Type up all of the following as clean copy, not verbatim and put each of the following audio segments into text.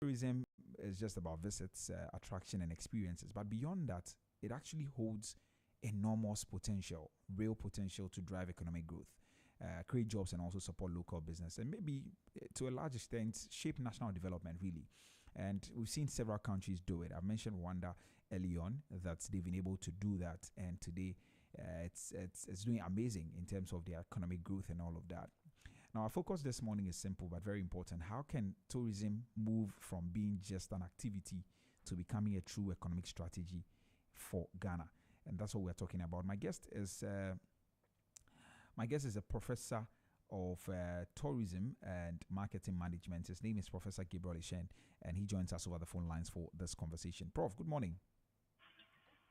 Tourism is just about visits, attraction, and experiences. But beyond that, it actually holds enormous potential, real potential to drive economic growth, create jobs, and also support local business, and maybe to a large extent shape national development. Really, and we've seen several countries do it. I mentioned Rwanda early on that they've been able to do that, and today it's doing amazing in terms of their economic growth and all of that. Now, our focus this morning is simple but very important. How can tourism move from being just an activity to becoming a true economic strategy for Ghana? And that's what we're talking about. My guest is a professor of tourism and marketing management. His name is Professor Gabriel Eshun, and he joins us over the phone lines for this conversation. Prof, good morning.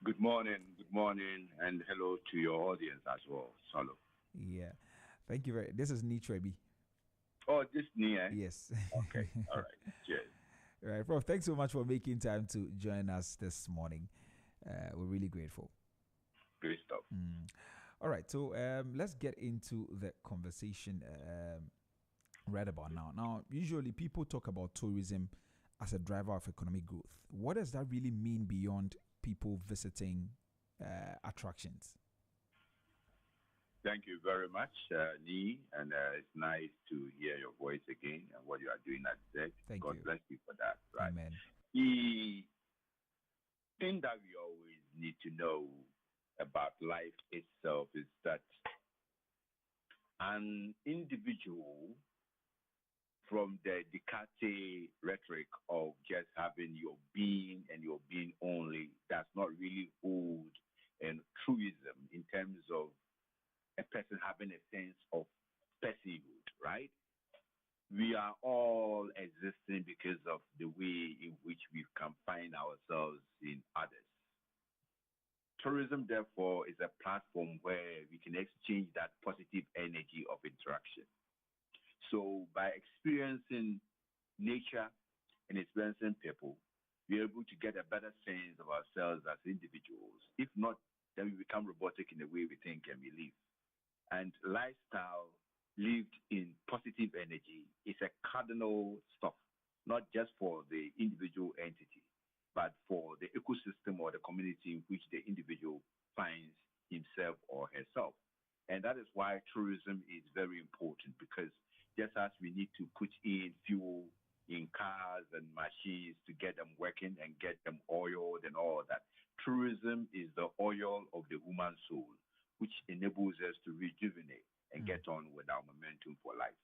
Good morning, and hello to your audience as well. Hello. Yeah, thank you very. This is Nitrebi. Oh, this near. Yes. Okay. All right. Cheers. All right, Prof. Thanks so much for making time to join us this morning. We're really grateful. Great stuff. All right, so let's get into the conversation right about now. Now, usually people talk about tourism as a driver of economic growth. What does that really mean beyond people visiting attractions? Thank you very much, Nee, and it's nice to hear your voice again and what you are doing at that. Thank God you. bless you for that. Right. Amen. The thing that we always need to know about life itself is that an individual, from the Descartes rhetoric of just having your being and your being only, does not really hold in truism in terms of a person having a sense of personhood, right? We are all existing because of the way in which we can find ourselves in others. Tourism, therefore, is a platform where we can exchange that positive energy of interaction. So by experiencing nature and experiencing people, we're able to get a better sense of ourselves as individuals. If not, then we become robotic in the way we think and we live. And lifestyle lived in positive energy is a cardinal stuff, not just for the individual entity, but for the ecosystem or the community in which the individual finds himself or herself. And that is why tourism is very important, because just as we need to put in fuel in cars and machines to get them working and get them oiled and all that, tourism is the oil of the human soul, which enables us to rejuvenate and get on with our momentum for life.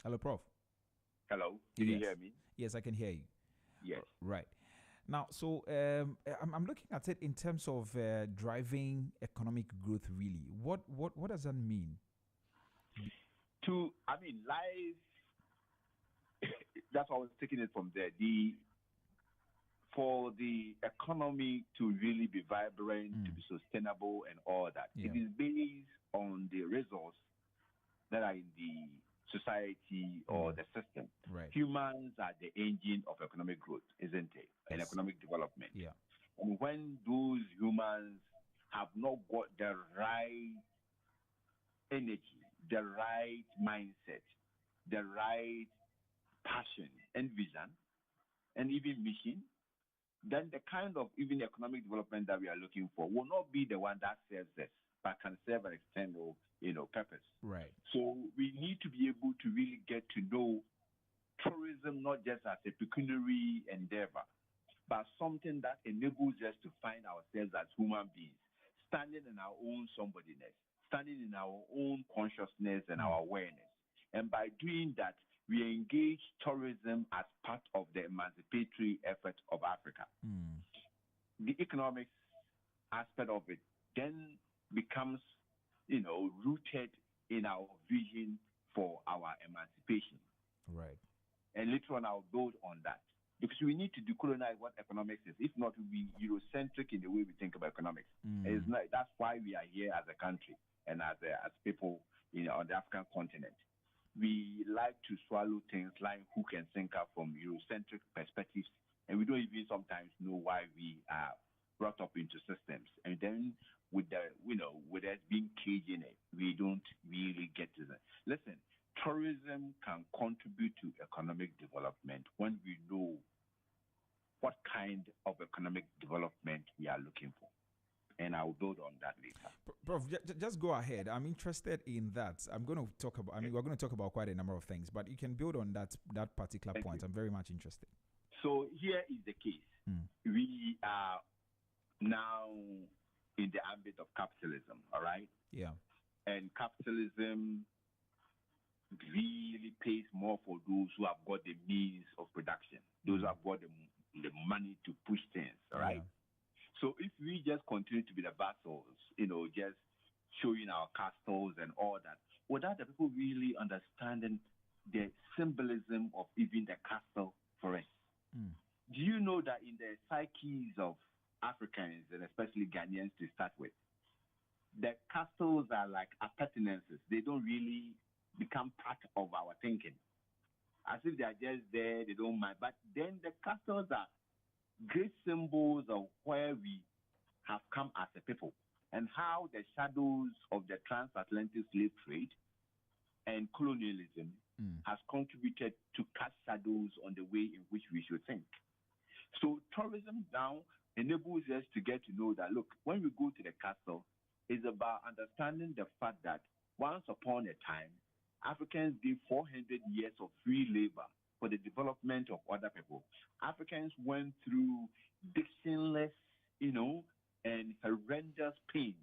Hello, Prof. Hello, can you hear me? Yes, I can hear you. Yes. Right. Now, so I'm looking at it in terms of driving economic growth. Really, what does that mean? Life. That's why I was taking it from there. For the economy to really be vibrant, to be sustainable, and all that, it is based on the resources that are in the society or the system. Right. Humans are the engine of economic growth, isn't it? And economic development. Yeah. And when those humans have not got the right energy, the right mindset, the right passion and vision, and even mission, then the kind of even economic development that we are looking for will not be the one that serves us, but can serve an external, purpose. Right. So we need to be able to really get to know tourism not just as a pecuniary endeavor, but something that enables us to find ourselves as human beings, standing in our own somebodyness, standing in our own consciousness and our awareness. And by doing that, we engage tourism as part of the emancipatory effort of Africa. The economics aspect of it then becomes, rooted in our vision for our emancipation. Right. And later on, I'll build on that. Because we need to decolonize what economics is. If not, we'll be Eurocentric in the way we think about economics. It's not, that's why we are here as a country and as people on the African continent. We like to swallow things like hook and sinker from Eurocentric perspectives, and we don't even sometimes know why we are brought up into systems. And then with us being caged in it, we don't really get to that. Listen, tourism can contribute to economic development when we know what kind of economic development we are looking for. And I'll build on that later. Prof, just go ahead. I'm interested in that. I'm going to talk about. I mean, we're going to talk about quite a number of things, but you can build on that particular Thank point. you. I'm very much interested. So here is the case. We are now in the ambit of capitalism. All right. Yeah. And capitalism really pays more for those who have got the means of production, those who have got the money to push things. All right. Yeah. So if we just continue to be the vassals, just showing our castles and all that, without the people really understanding the symbolism of even the castle for us. Do you know that in the psyches of Africans, and especially Ghanaians to start with, the castles are like appurtenances. They don't really become part of our thinking. As if they are just there, they don't mind. But then the castles are great symbols of where we have come as a people and how the shadows of the transatlantic slave trade and colonialism has contributed to cast shadows on the way in which we should think. So tourism now enables us to get to know that, look, when we go to the castle, it's about understanding the fact that once upon a time, Africans did 400 years of free labor for the development of other people. Africans went through dictionless, and horrendous pain.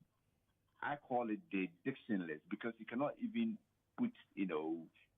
I call it the dictionless because you cannot even put,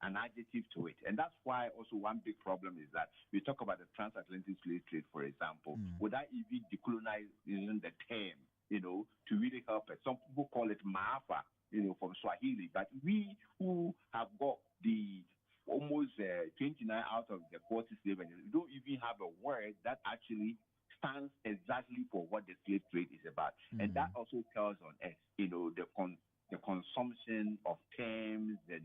an adjective to it. And that's why also one big problem is that we talk about the transatlantic slave trade, for example, without even decolonizing the term, to really help us. Some people call it maafa, from Swahili, but we who have got the almost 29 out of the 40 slavery, we don't even have a word that actually stands exactly for what the slave trade is about. And that also tells on us, the consumption of terms and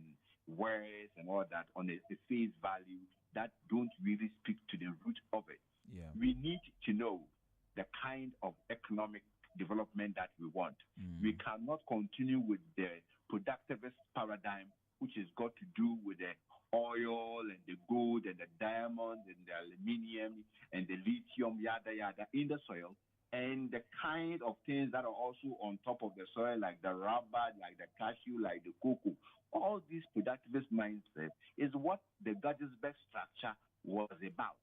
words and all that on a face value that don't really speak to the root of it. Yeah. We need to know the kind of economic development that we want. We cannot continue with the productivist paradigm, which has got to do with the oil and the gold and the diamonds and the aluminium and the lithium, yada, yada, in the soil, and the kind of things that are also on top of the soil, like the rubber, like the cashew, like the cocoa. All these productivist mindset is what the Gettysburg structure was about.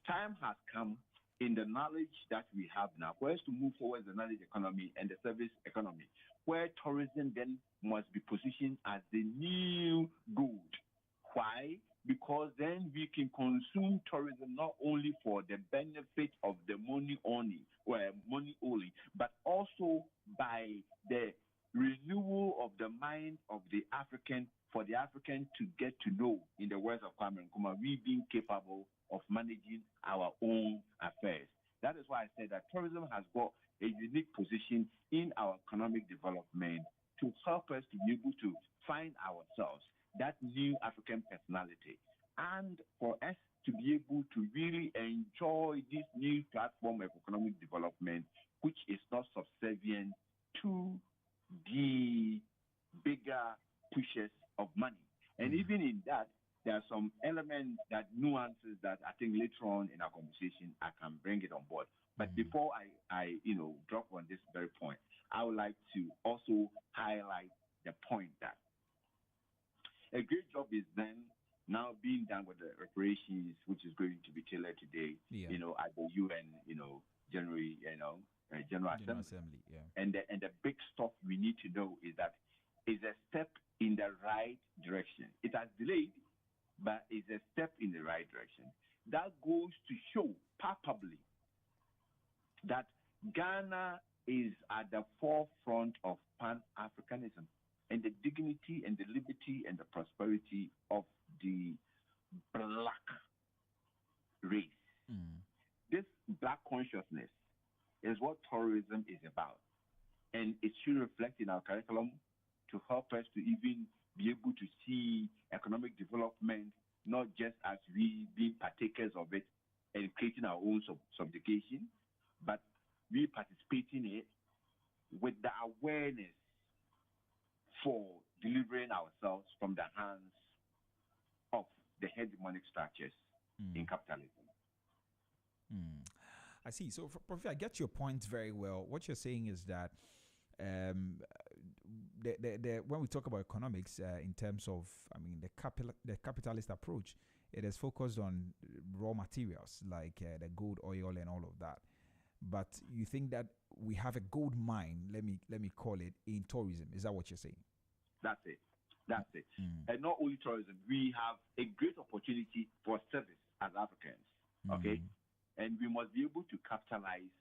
Time has come in the knowledge that we have now for us to move towards the knowledge economy and the service economy, where tourism then must be positioned as the new good. Why? Because then we can consume tourism not only for the benefit of the money only, but also by the renewal of the mind of the African, for the African to get to know, in the words of Kwame Nkrumah, we being capable of managing our own affairs. That is why I said that tourism has got a unique position in our economic development to help us to be able to find ourselves, that new African personality, and for us to be able to really enjoy this new platform of economic development, which is not subservient to the bigger pushes of money. And even in that, there are some elements, that nuances that I think later on in our conversation I can bring it on board. But before I drop on this very point, I would like to also highlight the point that a great job is then now being done with the reparations, which is going to be tailored today, at the UN, General Assembly. Yeah. And the big stuff we need to know is that it's a step in the right direction. It has delayed, but it's a step in the right direction. That goes to show palpably that Ghana is at the forefront of Pan-Africanism and the dignity and the liberty and the prosperity of the black race. This black consciousness is what tourism is about. And it should reflect in our curriculum to help us to even be able to see economic development, not just as we being partakers of it and creating our own subjugation, but we participating in it with the awareness for delivering ourselves from the hands of the hegemonic structures in capitalism. I see. So, Prof, I get your point very well. What you're saying is that um, when we talk about economics in terms of, I mean, the capitalist approach, it is focused on raw materials like the gold, oil, and all of that. But you think that we have a gold mine, let me call it, in tourism. Is that what you're saying? That's it. That's it. And not only tourism, we have a great opportunity for service as Africans. Okay? And we must be able to capitalize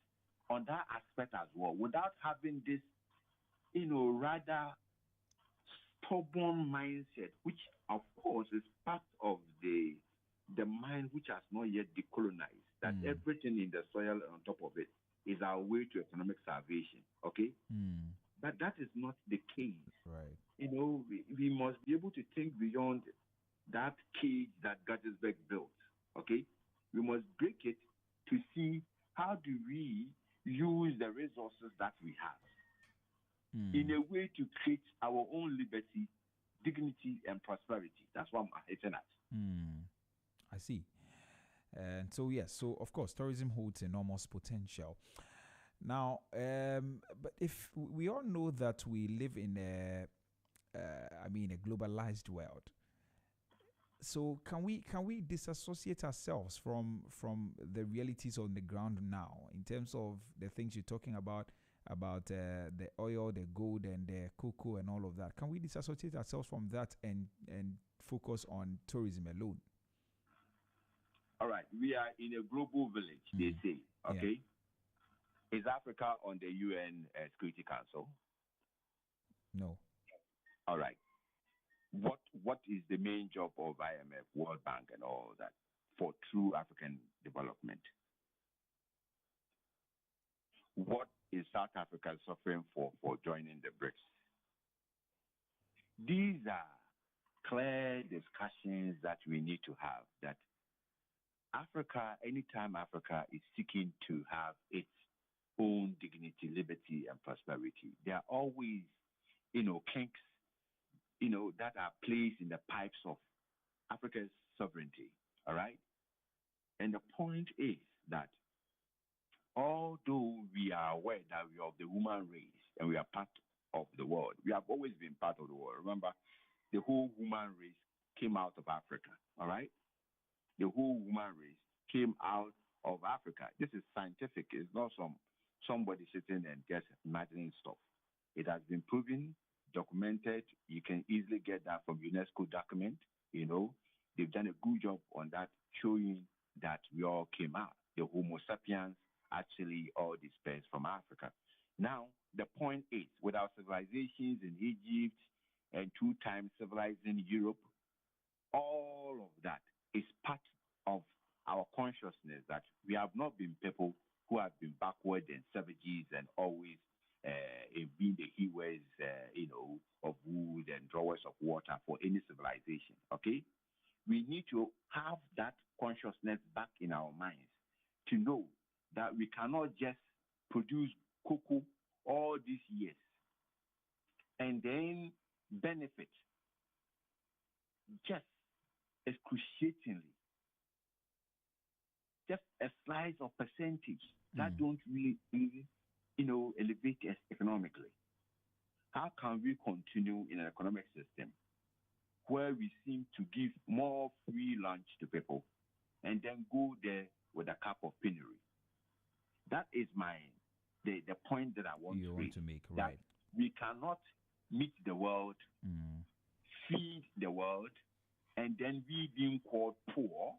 on that aspect as well without having this, rather stubborn mindset, which of course is part of the mind which has not yet decolonized, that everything in the soil and on top of it is our way to economic salvation. Okay? But that is not the case. Right. We must be able to think beyond that cage that Gettysburg built. Okay? We must break it to see how do we use the resources that we have in a way to create our own liberty, dignity, and prosperity. That's what I'm hitting at. I see. And so, yes, so of course, tourism holds enormous potential. Now, but if we all know that we live in a globalized world, so can we disassociate ourselves from the realities on the ground now in terms of the things you're talking about the oil, the gold, and the cocoa, and all of that? Can we disassociate ourselves from that and focus on tourism alone? All right, we are in a global village, they say. Okay, is Africa on the UN Security Council? No. All right. What is the main job of IMF, World Bank, and all that for true African development? What is South Africa suffering for joining the BRICS? These are clear discussions that we need to have, that Africa, anytime Africa is seeking to have its own dignity, liberty, and prosperity, there are always, kinks, that are placed in the pipes of Africa's sovereignty, all right? And the point is that although we are aware that we are of the human race and we are part of the world, we have always been part of the world. Remember, the whole human race came out of Africa, all right? The whole human race came out of Africa. This is scientific. It's not somebody sitting and just imagining stuff. It has been proven, documented. You can easily get that from UNESCO document. They've done a good job on that, showing that we all came out. The Homo sapiens actually all dispersed from Africa. Now, the point is, with our civilizations in Egypt and 2 times civilizing Europe, all of that is part of our consciousness that we have not been people who have been backward and savages and always being the hewers, of wood and drawers of water for any civilization. Okay, we need to have that consciousness back in our minds to know that we cannot just produce cocoa all these years and then benefit just excruciatingly, just a slice of percentage that don't really, elevate us economically. How can we continue in an economic system where we seem to give more free lunch to people and then go there with a cup of penury? That is the point that I want to make. Right. We cannot meet the world, feed the world, and then we being called poor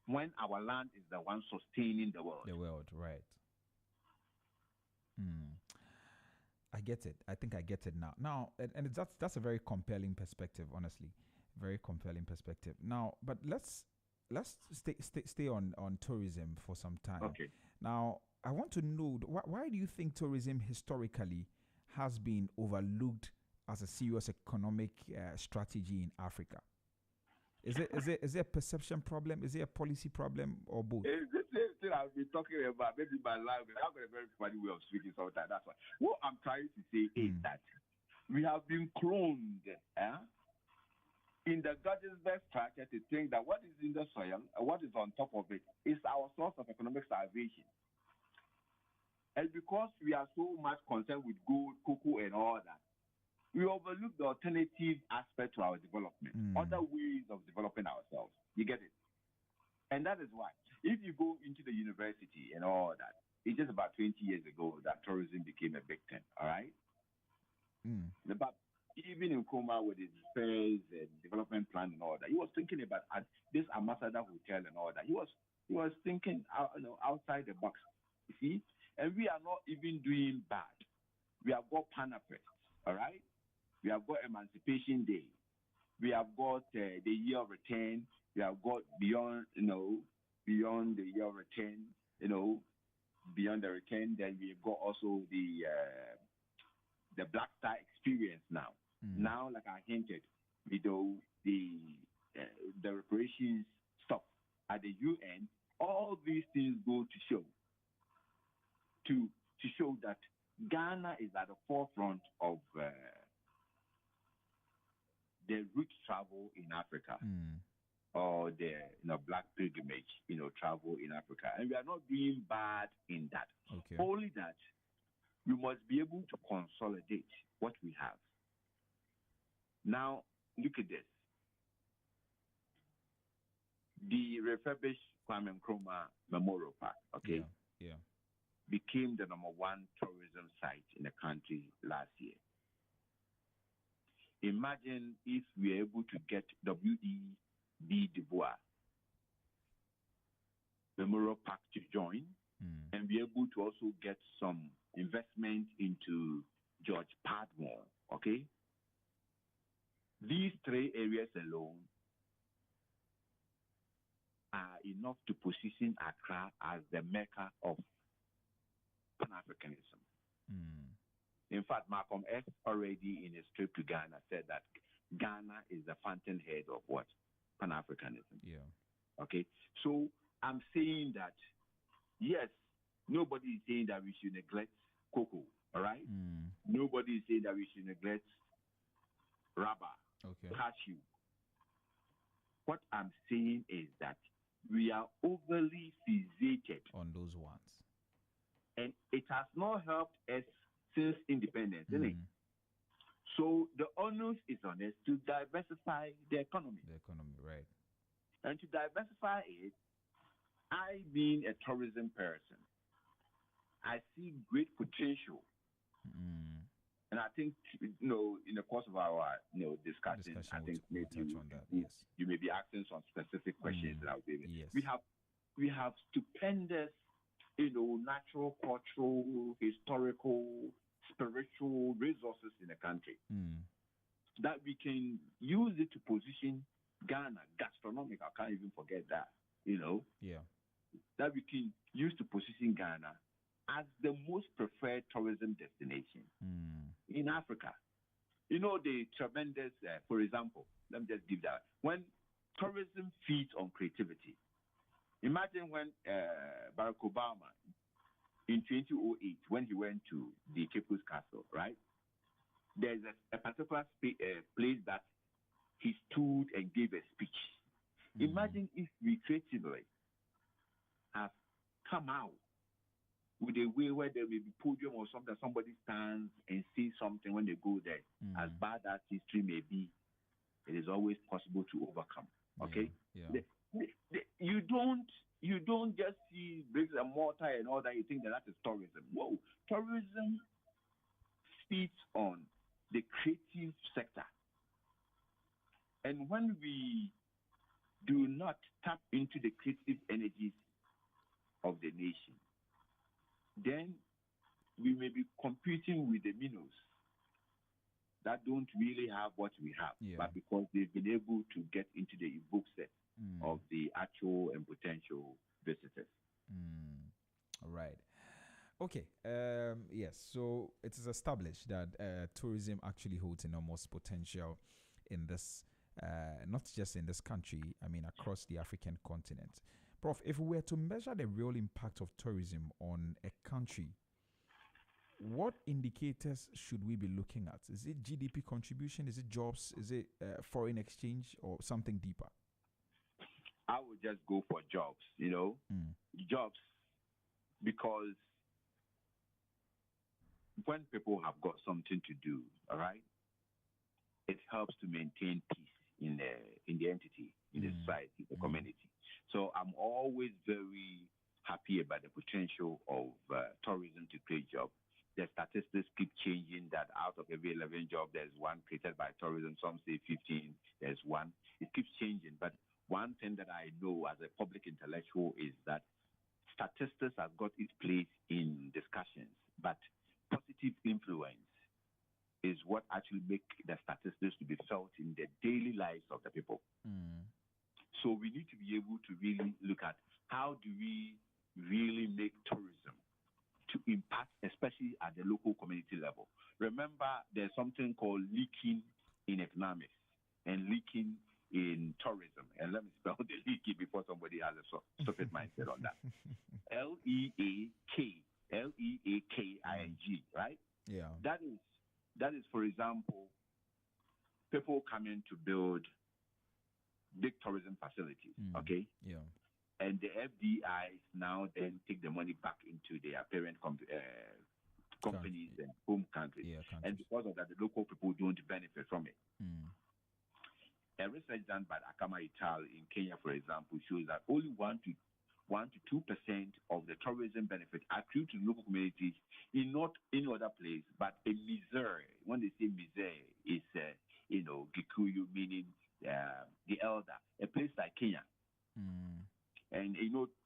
when our land is the one sustaining the world. The world, right. I get it. I think I get it now. Now, and that's a very compelling perspective, honestly. Very compelling perspective. Now, but let's stay on tourism for some time. Okay. Now, I want to know why do you think tourism historically has been overlooked as a serious economic strategy in Africa? Is it a perception problem? Is it a policy problem, or both? It's the same thing I've been talking about. Maybe my language. I've got a very funny way of speaking sometimes. That's why. What I'm trying to say is that we have been cloned in the Gettysburg structure to think that what is in the soil, what is on top of it, is our source of economic salvation. And because we are so much concerned with gold, cocoa, and all that, we overlook the alternative aspect to our development, other ways of developing ourselves. You get it? And that is why, if you go into the university and all that, it's just about 20 years ago that tourism became a big thing, all right? But even in Kuma with his fairs and development plan and all that, he was thinking about this ambassador hotel and all that. He was thinking outside the box, you see? And we are not even doing bad. We have got Panafest, all right? We have got Emancipation Day. We have got the Year of Return. We have got beyond the Year of Return, beyond the return. Then we've got also the Black Star experience now. Now, like I hinted, the reparations stuff at the UN, all these things go to show that Ghana is at the forefront of the route travel in Africa, or the black pilgrimage, travel in Africa, and we are not doing bad in that. Okay. Only that we must be able to consolidate what we have. Now, look at this. The refurbished Kwame Nkrumah Memorial Park, okay, yeah, became the #1 tourism site in the country last year. Imagine if we are able to get W.E.B. Du Bois Memorial Park to join, and be able to also get some investment into George Padmore, okay? These 3 areas alone are enough to position Accra as the mecca of Pan-Africanism. In fact, Malcolm X already in his trip to Ghana said that Ghana is the fountainhead of what? Pan-Africanism. Yeah. Okay? So I'm saying that, yes, nobody is saying that we should neglect cocoa, all right? Nobody is saying that we should neglect rubber, cashew. What I'm saying is that we are overly fixated on those ones. And it has not helped us since independence, isn't it? So the onus is on us to diversify the economy. The economy, right. And to diversify it, I being a tourism person, I see great potential. And I think, in the course of our discussion I think maybe touch on that. Yes. You may be asking some specific questions that I'll be able. Yes. We have stupendous, natural, cultural, historical, spiritual resources in the country that we can use it to position Ghana, gastronomic, I can't even forget that, Yeah. That we can use to position Ghana as the most preferred tourism destination in Africa. The tremendous, for example, let me just give that. When tourism feeds on creativity, imagine when Barack Obama, in 2008, when he went to the People's Castle, right? There's a particular place that he stood and gave a speech. Imagine if we creatively have come out with a way where there may be podium or something, somebody stands and sees something when they go there. As bad as history may be, it is always possible to overcome. Okay? Yeah. You don't just see bricks and mortar and all that. You think that is tourism. Whoa, tourism feeds on the creative sector, and when we do not tap into the creative energies of the nation, then we may be competing with the minnows that don't really have what we have, but because they've been able to get into the book set of the actual and potential visitors. All right. Okay. Yes. So it is established that tourism actually holds enormous potential in this, not just in this country, I mean, across the African continent. Prof, if we were to measure the real impact of tourism on a country, what indicators should we be looking at? Is it GDP contribution? Is it jobs? Is it foreign exchange or something deeper? I would just go for jobs, jobs, because when people have got something to do, all right, it helps to maintain peace in the entity, in the society, the community. So I'm always very happy about the potential of tourism to create jobs. The statistics keep changing that out of every 11 jobs, there's one created by tourism. Some say 15, there's one. It keeps changing. But one thing that I know as a public intellectual is that statistics have got its place in discussions, but positive influence is what actually make the statistics to be felt in the daily lives of the people. So we need to be able to really look at how do we really make tourism to impact, especially at the local community level. Remember, there's something called leaking in economics and leaking in tourism. And let me spell the leaking before somebody has a stupid mindset on that. Leaking, right? Yeah. That is, for example, people coming to build big tourism facilities, okay? Yeah. And the FDIs now then take the money back into their parent companies and home countries. Yeah, and because of that, the local people don't benefit from it. A research done by Akama et al. In Kenya, for example, shows that only 1 to 2% of the tourism benefit accrue to local communities in not any other place, but in Missouri. When they say Missouri, it's Gikuyu, meaning the elder, a place like Kenya. And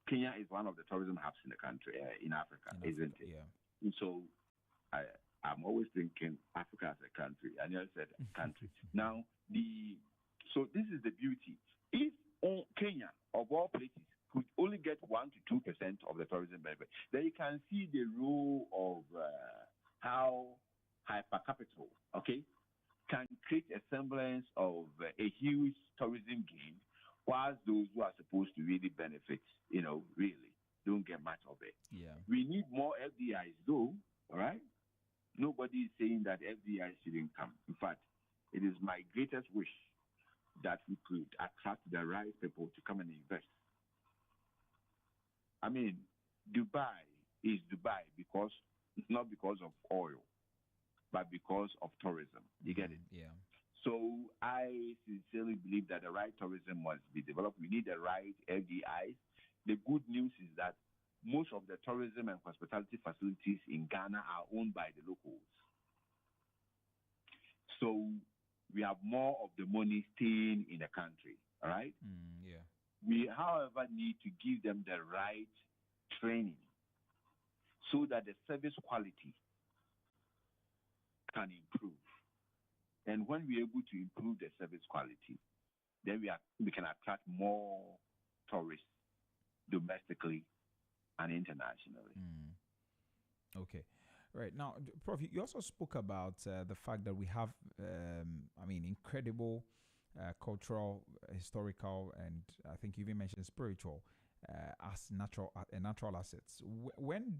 Kenya is one of the tourism hubs in the country, in Africa, isn't it? Yeah. And so I'm always thinking Africa as a country. I never said country. Now, so this is the beauty. If Kenya, of all places, could only get 1 to 2% of the tourism benefit, then you can see the role of how hypercapital, okay, can create a semblance of a huge tourism gain, whilst those who are supposed to really benefit, really don't get much of it. Yeah. We need more FDIs, though, all right? Nobody is saying that FDIs shouldn't come. In fact, it is my greatest wish that we could attract the right people to come and invest. I mean, Dubai is Dubai not because of oil, but because of tourism. You get it? Yeah. So I sincerely believe that the right tourism must be developed. We need the right FDIs. The good news is that most of the tourism and hospitality facilities in Ghana are owned by the locals. So we have more of the money staying in the country, all right? Yeah. We, however, need to give them the right training so that the service quality can improve. And when we're able to improve the service quality, then we can attract more tourists domestically and internationally. Okay. Right. Now, Prof, you also spoke about the fact that we have, incredible cultural, historical, and I think you even mentioned spiritual as natural assets. When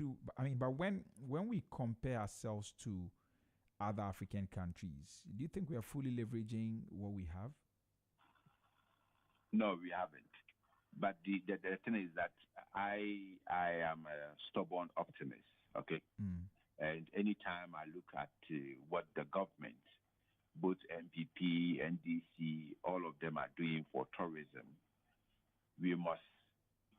we compare ourselves to other African countries, do you think we are fully leveraging what we have? No, we haven't. But the thing is that I am a stubborn optimist, okay? And anytime I look at what the government, both MPP, NDC, all of them are doing for tourism, we must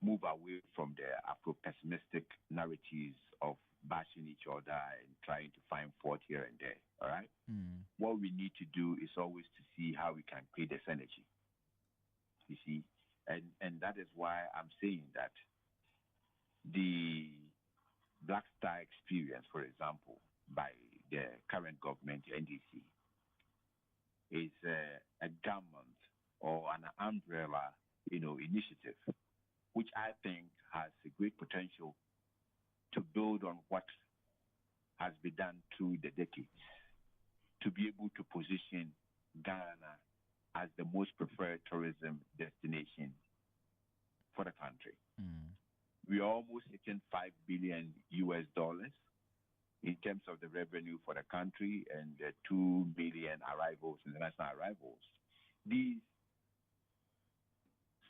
move away from the Afro-pessimistic narratives of bashing each other and trying to find fault here and there, all right? What we need to do is always to see how we can create this energy, you see? And that is why I'm saying that the Black Star experience, for example, by the current government, NDC, is a government or an umbrella, initiative, which I think has a great potential to build on what has been done through the decades, to be able to position Ghana as the most preferred tourism destination for the country. We are almost hitting $5 billion US, in terms of the revenue for the country and the 2 million arrivals, international arrivals. These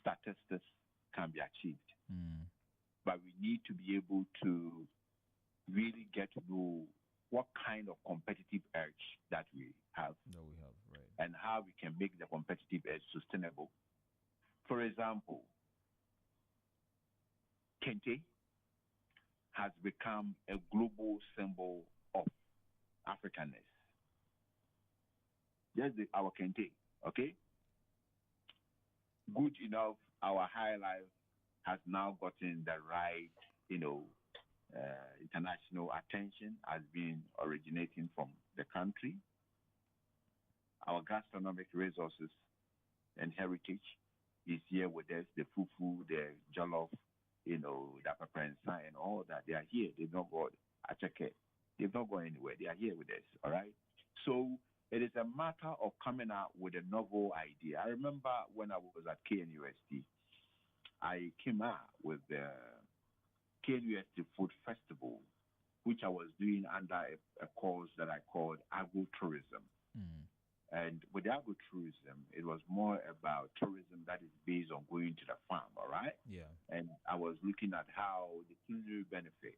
statistics can be achieved, but we need to be able to really get to know what kind of competitive edge that we have, right, and how we can make the competitive edge sustainable. For example, Kente has become a global symbol of Africanness. Just our Kente, okay? Good enough, our high life has now gotten the right, international attention, has been originating from the country. Our gastronomic resources and heritage is here with us, the fufu, the jollof, the pepper and all that. They are here. They've not gone. I check it. They've not gone anywhere. They are here with us, all right? So it is a matter of coming out with a novel idea. I remember when I was at KNUST, I came out with the KNUST Food Festival, which I was doing under a course that I called agro-tourism. And with agro-tourism, it was more about tourism that is based on going to the farm, all right? Yeah. And I was looking at how the culinary benefit,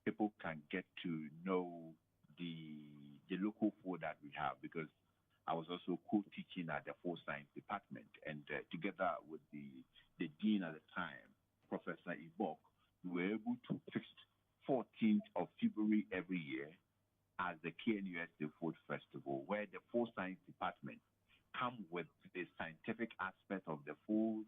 people can get to know the local food that we have, because I was also co-teaching at the food science department, and together with the dean at the time, Professor Ibok, we were able to fix 14th of February every year as the KNUST Food Festival, where the food science department come with the scientific aspect of the food,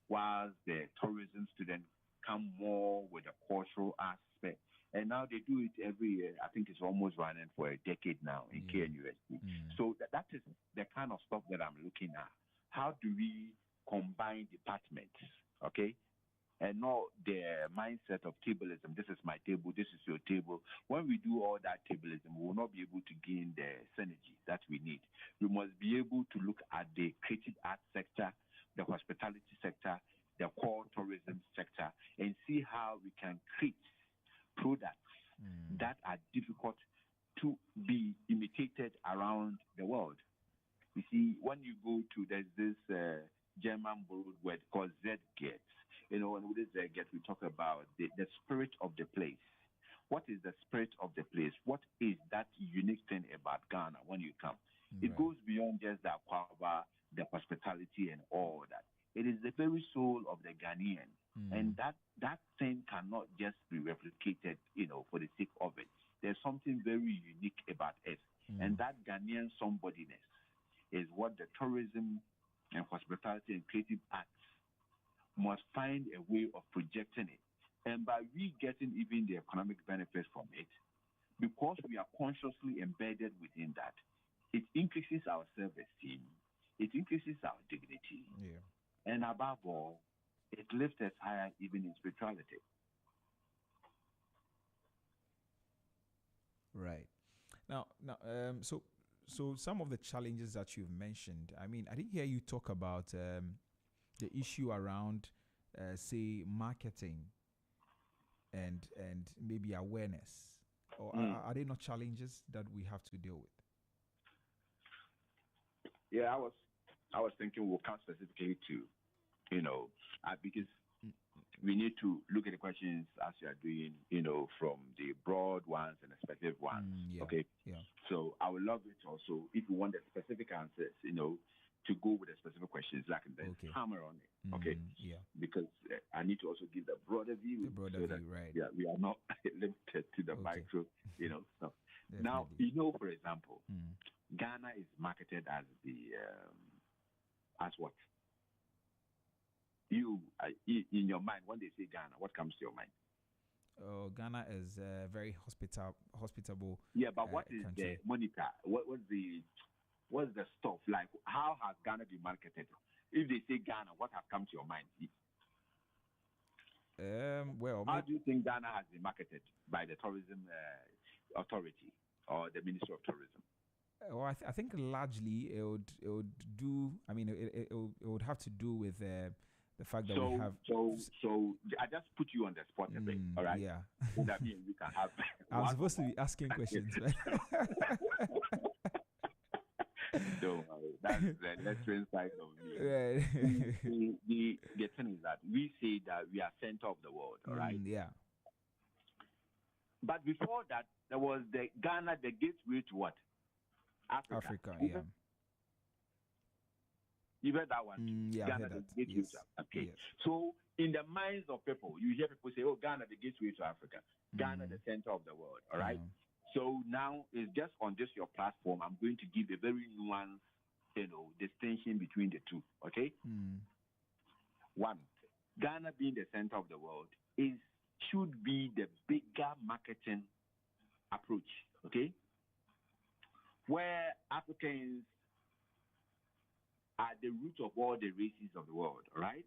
whilst the tourism students come more with the cultural aspect. And now they do it every year. I think it's almost running for a decade now in KNUST. So that is the kind of stuff that I'm looking at. How do we combine departments, okay? And not the mindset of tableism. This is my table, this is your table. When we do all that tableism, we will not be able to gain the synergy that we need. We must be able to look at the creative arts sector, the hospitality sector, the core tourism sector, and see how we can create products that are difficult to be imitated around the world. You see, when you go to, there's this German borrowed word called Zgets. And with this Zgets, we talk about the spirit of the place. What is the spirit of the place? What is that unique thing about Ghana when you come? It goes beyond just the aquaba, the hospitality, and all that. It is the very soul of the Ghanaian. And that thing cannot just be replicated, for the sake of it. There's something very unique about it. And that Ghanaian somebodyness is what the tourism and hospitality and creative arts must find a way of projecting it. And by we getting even the economic benefits from it, because we are consciously embedded within that, it increases our self-esteem, it increases our dignity, and above all, it lifts us higher even in spirituality. Right. Now, so some of the challenges that you've mentioned, I mean, I didn't hear you talk about the issue around, say, marketing and maybe awareness. Or are they not challenges that we have to deal with? Yeah, I was thinking we'll come specifically to, because we need to look at the questions as you are doing, from the broad ones and the specific ones. Okay. Yeah. So I would love it also, if you want the specific answers, to go with the specific questions, like then hammer on it. Okay. Yeah. Because I need to also give the broader view. The broader view, right? Yeah, we are not limited to the micro, stuff. Definitely. Now, for example, Ghana is marketed as as what? You in your mind, when they say Ghana, what comes to your mind? Ghana is very hospitable. Yeah, but what is country. the monitor? What's the stuff like? How has Ghana been marketed? If they say Ghana, what has come to your mind? How do you think Ghana has been marketed by the tourism authority or the Ministry of Tourism? Well, I think largely it would do. I mean, it would have to do with the The fact that we So, have. so I just put you on the spot a bit, all right? Yeah. So that means we can have. I'm supposed to be asking questions, right? Don't worry. That's the lecturing side of me. Right. The thing is that we say that we are center of the world, all right? Yeah. But before that, there was the Ghana, the gateway to what? Africa, yeah. You heard that one? Yeah, Ghana, I heard that. the gateway Yes. to Africa. Okay. Yes. So, in the minds of people, you hear people say, oh, Ghana, the gateway to Africa. Ghana, the center of the world, all right? So now it's just on this your platform. I'm going to give a very nuanced, distinction between the two. Okay. One, Ghana being the center of the world should be the bigger marketing approach. Okay, where Africans are the root of all the races of the world. All right.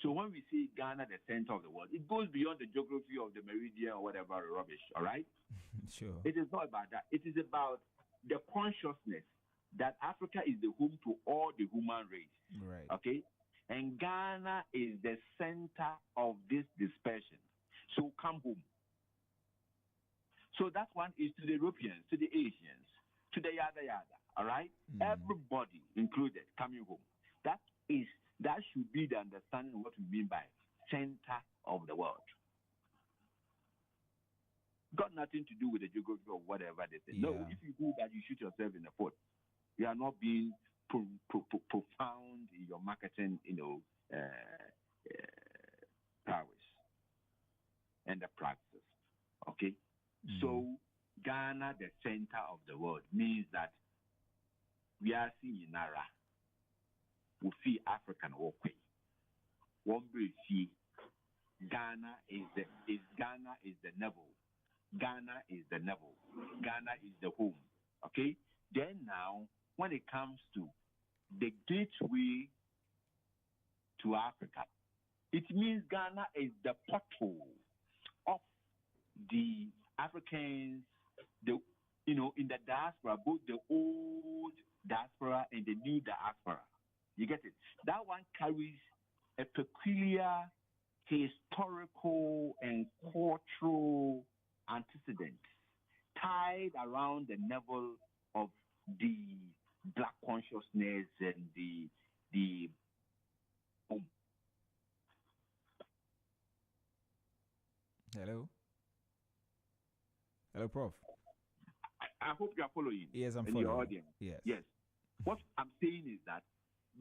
So when we say Ghana, the center of the world, it goes beyond the geography of the meridian or whatever rubbish. All right. Sure. It is not about that. It is about the consciousness that Africa is the home to all the human race. Right. Okay? And Ghana is the center of this dispersion. So come home. So that one is to the Europeans, to the Asians, to the yada yada. All right? Everybody included coming home. That should be the understanding of what we mean by center of the world. Got nothing to do with the geography of whatever they say. No, if you do that, you shoot yourself in the foot. You are not being profound in your marketing, prowess and the practice. Okay? So, Ghana, the center of the world, means that we are seeing Nara. We see African walkway. One see Ghana is the navel. Ghana is the navel. Ghana is the home. Okay? Then now, when it comes to the gateway to Africa, it means Ghana is the portal of the Africans, in the diaspora, both the old diaspora and the new diaspora. You get it? That one carries a peculiar historical and cultural antecedent tied around the level of the black consciousness and the Hello, Prof. I hope you are following. Yes, I'm and following. Your audience. Yes. What I'm saying is that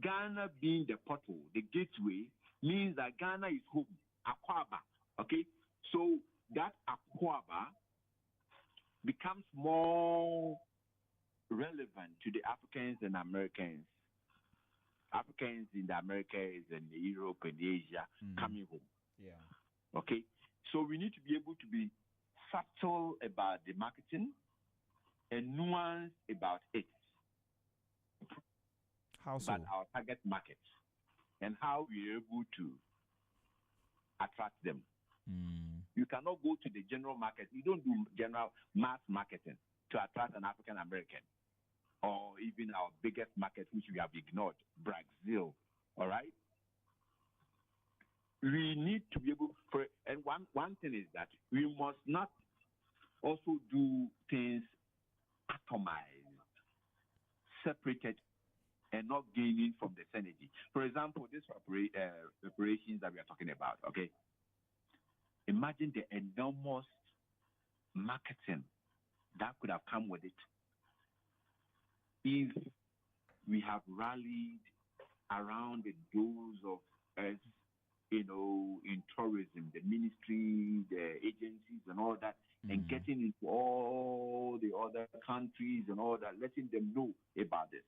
Ghana being the portal, the gateway, means that Ghana is home, Akwaba. Okay? So that Akwaba becomes more relevant to the Africans and Americans. Africans in the Americas and Europe and Asia coming home. Yeah. Okay? So we need to be able to be subtle about the marketing and nuanced about it. How so? About our target markets and how we're able to attract them. You cannot go to the general market. You don't do general mass marketing to attract an African American or even our biggest market, which we have ignored, Brazil. All right? We need to be able to, and one thing is that we must not also do things atomized, separated, and not gaining from the synergy. For example, these operations that we are talking about, okay? Imagine the enormous marketing that could have come with it if we have rallied around the doors of us, in tourism, the ministry, the agencies and all that, and getting into all the other countries and all that, letting them know about this.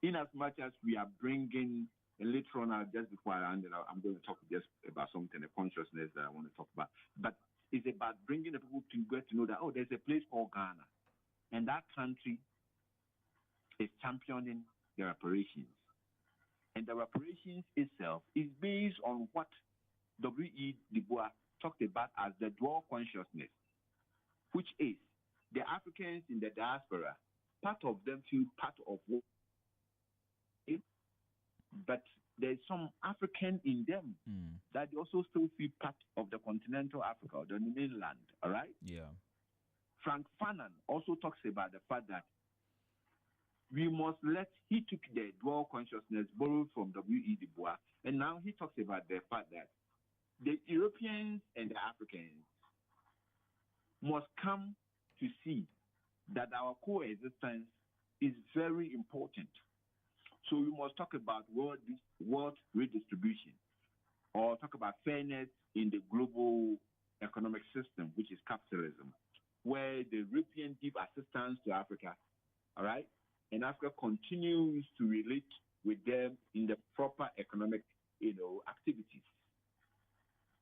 In as much as we are bringing, and later on, just before I end it, I'm going to talk just about something, the consciousness that I want to talk about. But it's about bringing the people to get to know that, there's a place called Ghana. And that country is championing their operations. And the reparations itself is based on what W.E. Du Bois talked about as the dual consciousness, which is the Africans in the diaspora, part of them feel part of what, but there's some African in them Mm. that they also still feel part of the continental Africa or the mainland. All right. Yeah. Frank Fanon also talks about the fact that we must let, he took the dual consciousness borrowed from W.E. Du Bois, and now he talks about the fact that the Europeans and the Africans must come to see that our coexistence is very important. So we must talk about world redistribution, or talk about fairness in the global economic system, which is capitalism, where the Europeans give assistance to Africa, all right? And Africa continues to relate with them in the proper economic, activities.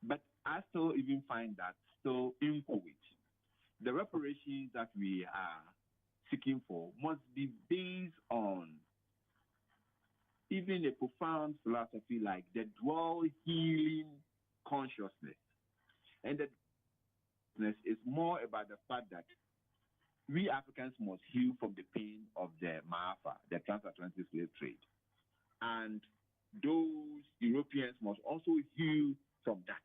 But I still even find that still incomplete. The reparations that we are seeking for must be based on even a profound philosophy like the dual healing consciousness. And the consciousness is more about the fact that we Africans must heal from the pain of the Maafa, the transatlantic slave trade. And those Europeans must also heal from that.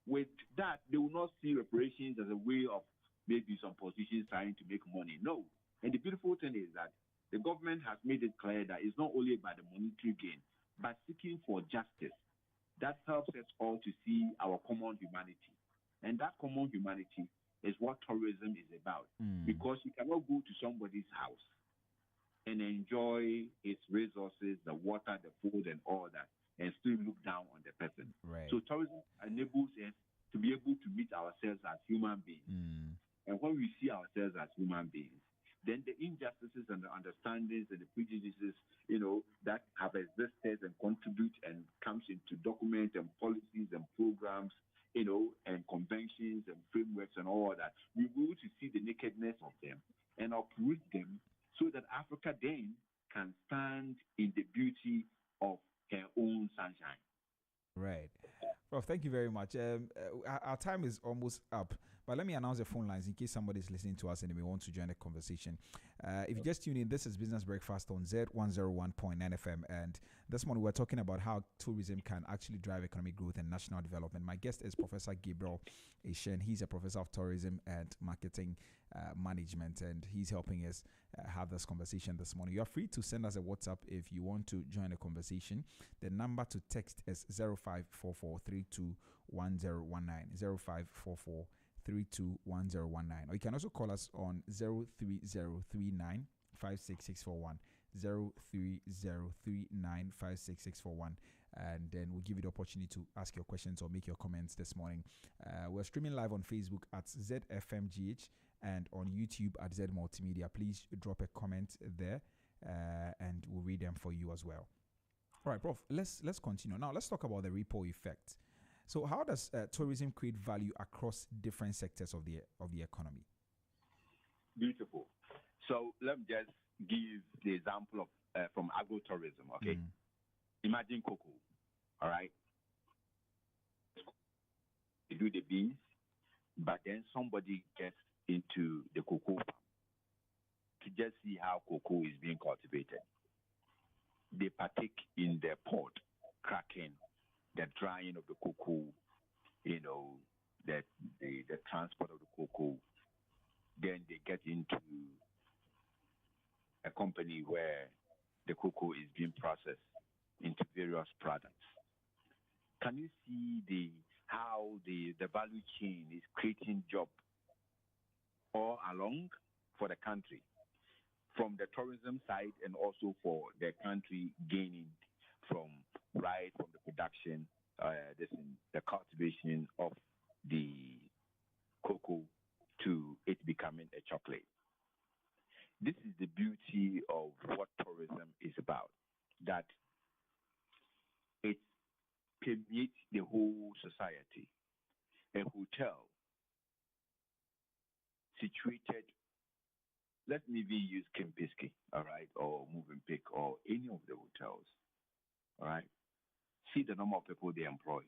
With that, they will not see reparations as a way of maybe some positions trying to make money. No. And the beautiful thing is that the government has made it clear that it's not only about the monetary gain, but seeking for justice. That helps us all to see our common humanity. And that common humanity is what tourism is about. Because you cannot go to somebody's house and enjoy its resources, the water, the food, and all that, and still look down on the person. Right. So tourism enables us to be able to meet ourselves as human beings. And when we see ourselves as human beings, then the injustices and the understandings and the prejudices, that have existed and contribute and comes into document and policies and programs, and conventions and frameworks and all that, we're able to see the nakedness of them and uproot them so that Africa then can stand in the beauty of her own sunshine. Right. Prof, thank you very much. Our time is almost up, but let me announce the phone lines in case somebody's listening to us and they may want to join the conversation. If you just tune in, this is Business Breakfast on Z101.9 FM, and this morning we're talking about how tourism can actually drive economic growth and national development. My guest is Professor Gabriel Eshun. He's a professor of tourism and marketing management, and he's helping us have this conversation this morning. You are free to send us a WhatsApp if you want to join the conversation. The number to text is 0544321019, 0544321019, or you can also call us on 03039 56641, 03039 and then we'll give you the opportunity to ask your questions or make your comments this morning. We're streaming live on Facebook at ZFMGH and on YouTube at Z Multimedia. Please drop a comment there and we'll read them for you as well. All right, Prof, let's continue. Now, let's talk about the ripple effect. So how does tourism create value across different sectors of the economy? Beautiful. So let me just give the example of from agro-tourism, okay? Imagine cocoa, all right? They do the beans, but then somebody gets into the cocoa farm to just see how cocoa is being cultivated. They partake in the pod, cracking, the drying of the cocoa, the transport of the cocoa. Then they get into a company where the cocoa is being processed into various products. Can you see how the value chain is creating jobs all along for the country, from the tourism side and also for the country gaining from the production, the cultivation of the cocoa to it becoming a chocolate. This is the beauty of what tourism is about, that it permeates the whole society. A hotel situated, let me use Kempinski, all right, or Movenpick, or any of the hotels, all right. See the number of people they employ.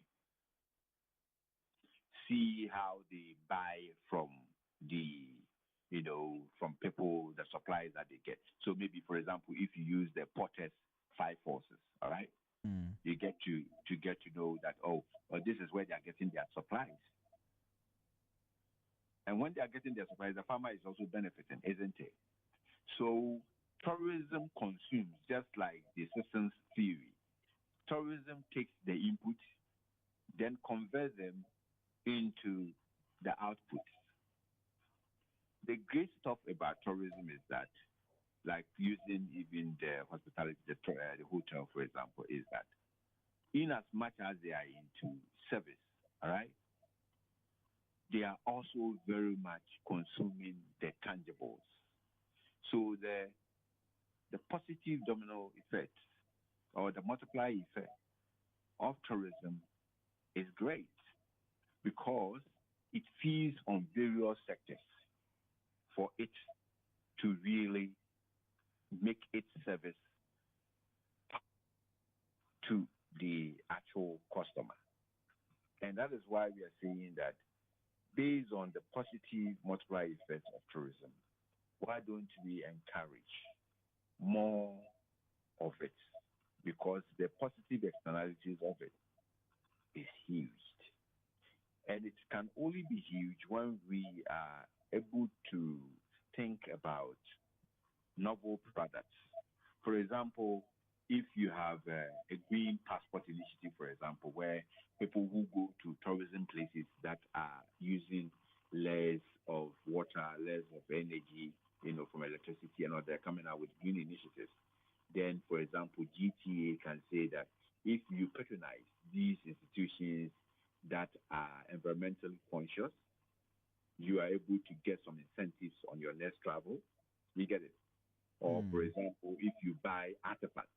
See how they buy from from people, the supplies that they get. So maybe, for example, if you use the Porter's 5 forces, all right, Mm. You get to know that, oh, well, this is where they are getting their supplies. And when they are getting their supplies, the farmer is also benefiting, isn't it? So tourism consumes just like the systems theory. Tourism takes the input, then converts them into the output. The great stuff about tourism is that, like using even the hospitality, the hotel, for example, is that in as much as they are into service, all right, they are also very much consuming the tangibles. So the positive domino effect or the multiplier effect of tourism is great because it feeds on various sectors for it to really make its service to the actual customer. And that is why we are saying that based on the positive multiplier effect of tourism, why don't we encourage more of it? Because the positive externalities of it is huge. And it can only be huge when we are able to think about novel products. For example, if you have a green passport initiative, for example, where people who go to tourism places that are using less of water, less of energy, from electricity and all, they're coming out with green initiatives. Then, for example, GTA can say that if you patronize these institutions that are environmentally conscious, you are able to get some incentives on your next travel. You get it? Or, for Mm. example, if you buy artifacts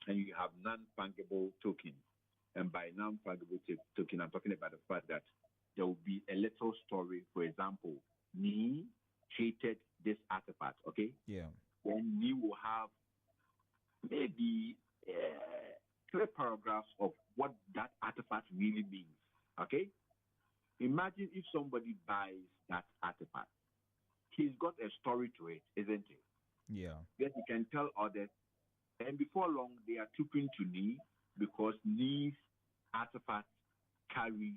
and you have non-fungible token, and by non-fungible token, I'm talking about the fact that there will be a little story. For example, me created this artifact, okay? Yeah. Then me will have maybe three paragraphs of what that artifact really means, okay? Imagine if somebody buys that artifact. He's got a story to it, isn't it? Yeah. That he can tell others. And before long, they are trooping to Ni because Ni's artifact carries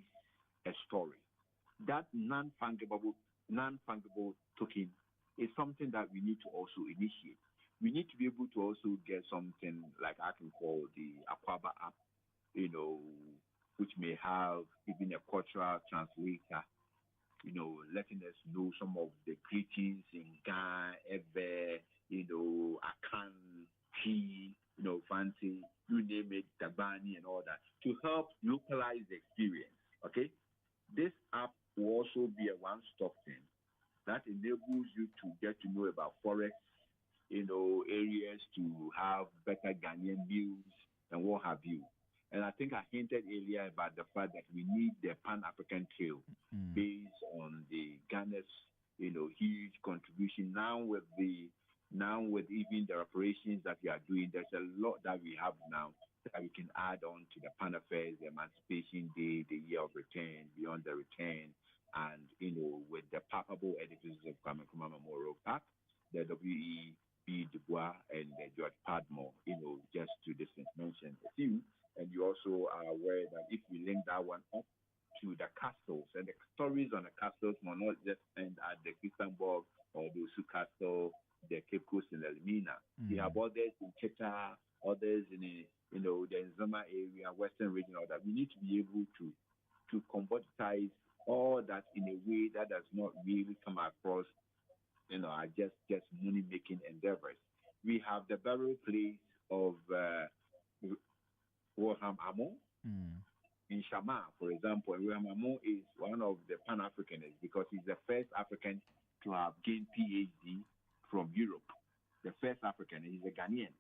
a story. That non-fungible token is something that we need to also initiate. We need to be able to also get something like I can call the Aquaba app, you know, which may have even a cultural translator, letting us know some of the greetings in Ghana, Ebe, Akan, Chi, Fancy, you name it, Tabani, and all that, to help localize the experience. Okay? This app will also be a one stop thing that enables you to get to know about forests, areas to have better Ghanaian meals and what have you. And I think I hinted earlier about the fact that we need the Pan African Trail Mm. based on the Ghana's, huge contribution. Now with even the operations that we are doing, there's a lot that we have now that we can add on to the Pan Affairs, the Emancipation Day, the Year of Return, Beyond the Return, and with the palpable edifices of Kwame Nkrumah Memorial Park, the W.E.B. Du Bois, and the George Padmore, just to just mention a few. And you also are aware that if you link that one up to the castles, and the stories on the castles will not just end at the Christianborg or the Usu Castle, the Cape Coast in Elmina. We have Mm. others in Cheta, others in the Nzama area, Western region, all that. We need to be able to commoditize all that in a way that does not really come across, are just money making endeavors. We have the burial place of Wilhelm Amon Mm. in Shama, for example. And Wilhelm Amon is one of the Pan Africanists because he's the first African to have gained PhD from Europe. The first African, he's a Ghanaian.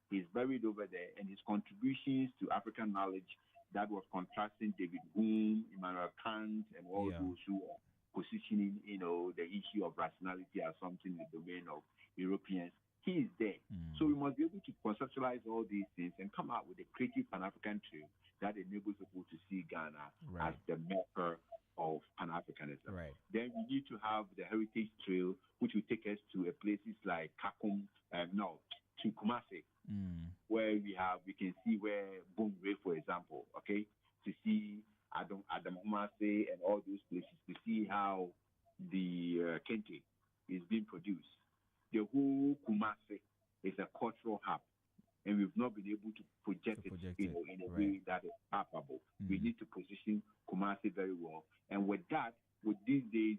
He's buried over there, and his contributions to African knowledge that was contrasting David Hume, Immanuel Kant, and all Yeah. those who are positioning, the issue of rationality as something in the domain of Europeans. He is there. So we Mm. must be able to conceptualize all these things and come out with a creative Pan-African trail that enables people to see Ghana as Right. the mecca of Pan-Africanism. Right. Then we need to have the heritage trail, which will take us to places like Kakum, no, to Kumasi, where we can see where Boom Ray, for example, okay, to see Adam Kumasi and all those places, to see how the kente is being produced. The whole Kumasi is a cultural hub, and we've not been able to project it, in a way that is palpable. We need to position Kumasi very well. And with that, with these days,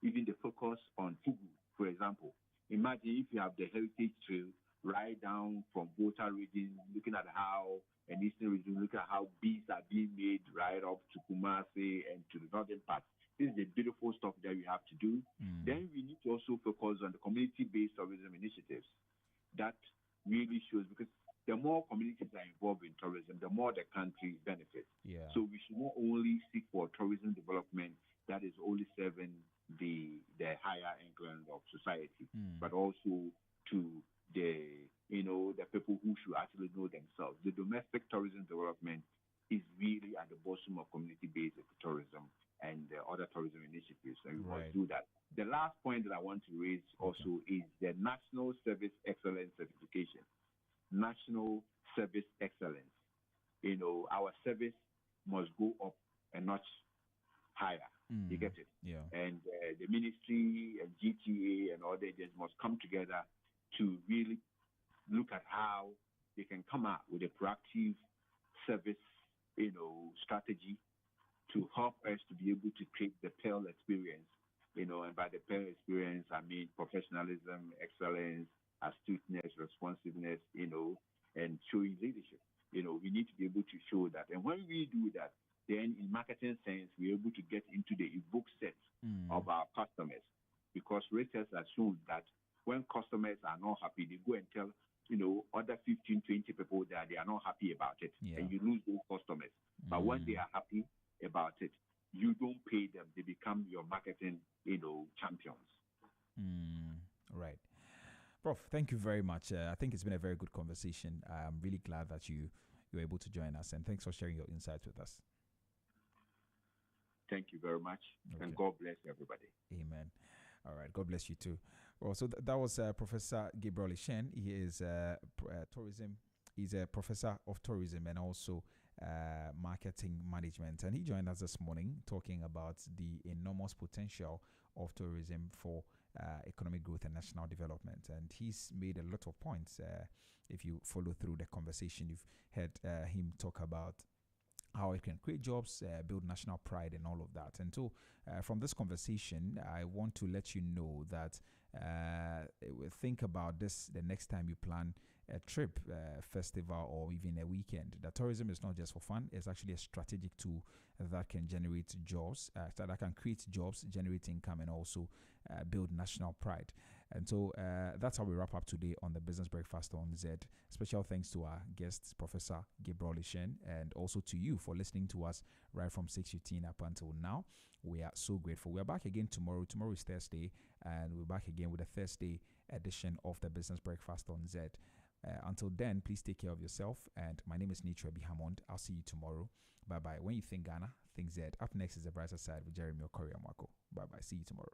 even the focus on Fugu, for example, imagine if you have the heritage trail right down from Volta region, looking at how an eastern region, looking at how beads are being made right up to Kumasi and to the northern part. This is the beautiful stuff that we have to do. Then we need to also focus on the community-based tourism initiatives. That really shows, because the more communities are involved in tourism, the more the country benefits. Yeah. So we should not only seek for tourism development that is only serving the higher income of society, but also to the people who should actually know themselves. The domestic tourism development is really at the bosom of community-based tourism and other tourism initiatives, and we must do that. The last point that I want to raise also is the National Service Excellence Certification. National Service Excellence. Our service must go up a notch higher. You get it? Yeah. And the ministry and GTA and all the agents must come together to really look at how they can come up with a proactive service, strategy to help us to be able to create the Pearl experience. And by the Pearl experience, I mean professionalism, excellence, astuteness, responsiveness, and showing leadership. We need to be able to show that. And when we do that, then in marketing sense, we're able to get into the evoke set of our customers. Because research has shown that when customers are not happy, they go and tell, other 15, 20 people that they are not happy about it. Yeah. And you lose those customers. But when they are happy about it, you don't pay them. They become your marketing, champions. Right. Prof, thank you very much. I think it's been a very good conversation. I'm really glad that you were able to join us, and thanks for sharing your insights with us. Thank you very much, and God bless everybody. Amen. All right, God bless you too. Well, so that was Professor Gabriel Eshun. He is tourism. He's a professor of tourism and also marketing management, and he joined us this morning talking about the enormous potential of tourism for economic growth and national development. And he's made a lot of points. If you follow through the conversation, you've heard him talk about how it can create jobs, build national pride, and all of that. And so, from this conversation, I want to let you know that think about this the next time you plan a trip, festival, or even a weekend. That tourism is not just for fun; it's actually a strategic tool that can generate jobs, that can create jobs, generate income, and also build national pride. And so that's how we wrap up today on the Business Breakfast on Z. Special thanks to our guest, Professor Gabriel Eshun, and also to you for listening to us right from 6:15 up until now. We are so grateful. We are back again tomorrow. Tomorrow is Thursday, and we're back again with a Thursday edition of the Business Breakfast on Z. Until then, please take care of yourself. And my name is Nitra B. Hammond. I'll see you tomorrow. Bye-bye. When you think Ghana, think Z. Up next is The Brighter Side with Jeremy Okoriamwako. Bye-bye. See you tomorrow.